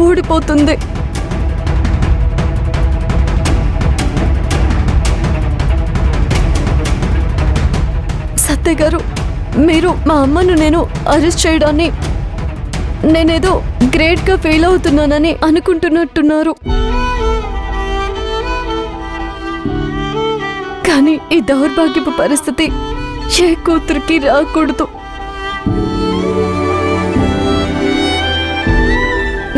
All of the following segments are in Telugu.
ఊడిపోతుంది. సత్య గారు, మీరు మా అమ్మను నేను అరెస్ట్ చేయడాన్ని నేనేదో గ్రేట్ గా ఫెయిల్ అవుతున్నానని అనుకుంటున్నట్టున్నారు. కానీ ఈ దౌర్భాగ్యపు పరిస్థితి ఏ కూతురికి రాకూడదు.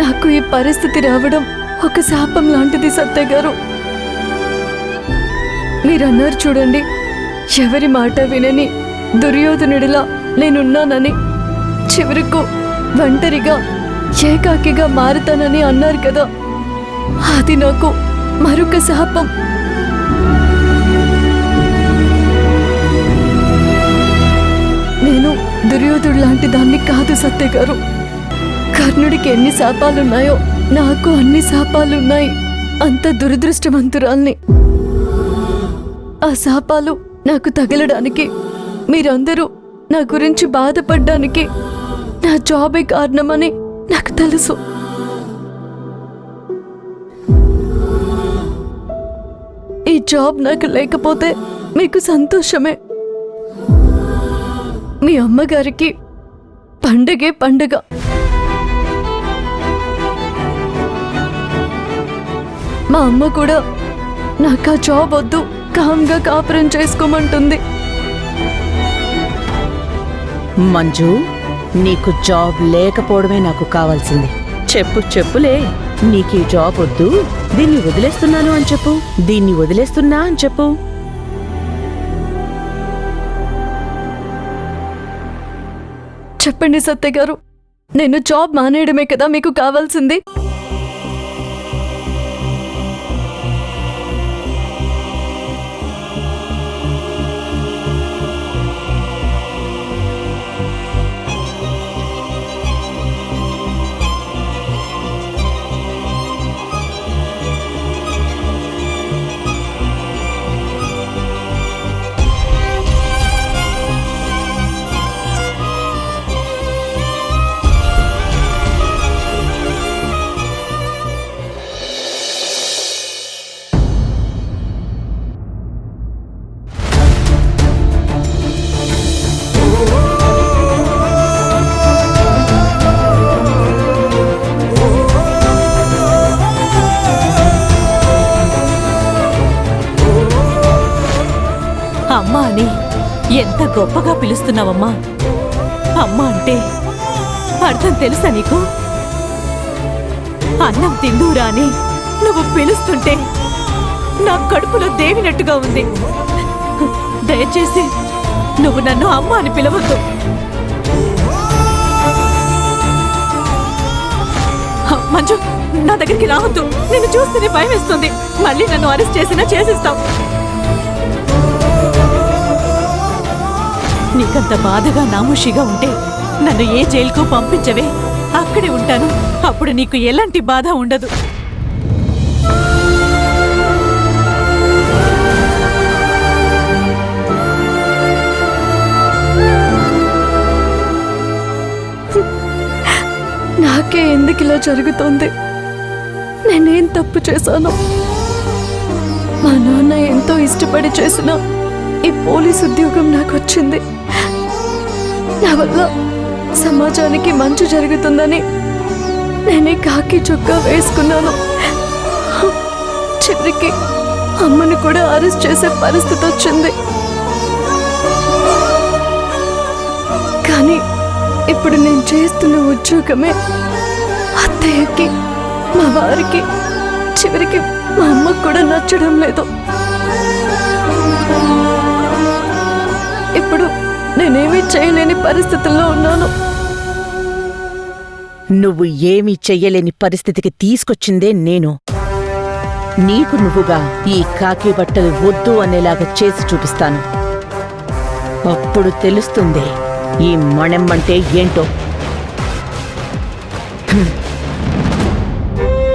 నాకు ఈ పరిస్థితి రావడం ఒక శాపం లాంటిది సత్య గారు. మీరన్నారు చూడండి, ఎవరి మాట వినని దుర్యోధనుడిలా నేనున్నానని, చివరకు ఒంటరిగా ఏకాకిగా మారుతానని అన్నారు కదా. అది నాకు మరొక శాపం. నేను దుర్యోధుడు లాంటి దాన్ని కాదు సత్య గారు. కర్ణుడికి ఎన్ని శాపాలున్నాయో నాకు అన్ని శాపాలున్నాయి. అంత దురదృష్టవంతురాల్ని. ఆ శాపాలు నాకు తగలడానికి, మీరందరూ నా గురించి బాధపడ్డానికి నా జాబే కారణమని నాకు తెలుసు. ఈ జాబ్ నాకు లేకపోతే మీకు సంతోషమే. మీ అమ్మగారికి పండగే పండగ. మా అమ్మ కూడా నాకు ఆ జాబ్ వద్దు, కామ్గా కాపురం చేసుకోమంటుంది. మంజు, నీకు జాబ్ లేకపోవడమే నాకు కావాల్సింది. చెప్పులే, నీకీ జాబ్ వద్దు, దీన్ని వదిలేస్తున్నాను అని చెప్పు. దీన్ని వదిలేస్తున్నా అని చెప్పు. చెప్పండి సత్య గారు, నేను జాబ్ మానేయడమే కదా మీకు కావాల్సింది? అమ్మా అని ఎంత గొప్పగా పిలుస్తున్నావమ్మా. అమ్మ అంటే అర్థం తెలుసా నీకు? అన్నం తిందూరా అని నువ్వు పిలుస్తుంటే నా కడుపులో దేవినట్టుగా ఉంది. దయచేసి నువ్వు నన్ను అమ్మ అని పిలవద్దు. మంజు, నా దగ్గరికి రావద్దు. నిన్ను చూస్తేనే భయం వేస్తుంది. మళ్ళీ నన్ను అరెస్ట్ చేసినా చేసిస్తావు. నీకంత బాధగా నామోషిగా ఉంటే నన్ను ఏ జైలుకు పంపించవే, అక్కడే ఉంటాను. అప్పుడు నీకు ఎలాంటి బాధ ఉండదు. నాకే ఎందుకు ఇలా జరుగుతోంది? నేనేం తప్పు చేశాను? మా నాన్న ఎంతో ఇష్టపడి చేసిన ఈ పోలీస్ ఉద్యోగం నాకు వచ్చింది. నా వల్ల సమాజానికి మంచి జరుగుతుందని నేనే కాకి చొక్కా వేసుకున్నాను. చివరికి అమ్మను కూడా అరెస్ట్ చేసే పరిస్థితి వచ్చింది. కానీ ఇప్పుడు నేను చేస్తున్న ఉద్యోగమే అత్తయ్యకి, మా వారికి, చివరికి మా అమ్మకు కూడా నచ్చడం లేదు. ఇప్పుడు నేనేమీ చేయలేని పరిస్థితుల్లో ఉన్నాను. నువ్వు ఏమీ చెయ్యలేని పరిస్థితికి తీసుకొచ్చిందే నేను. నీకు నువ్వుగా ఈ కాకి బట్టలు వద్దు అనేలాగా చేసి చూపిస్తాను. అప్పుడు తెలుస్తుంది ఈ మణెమ్మంటే ఏంటో.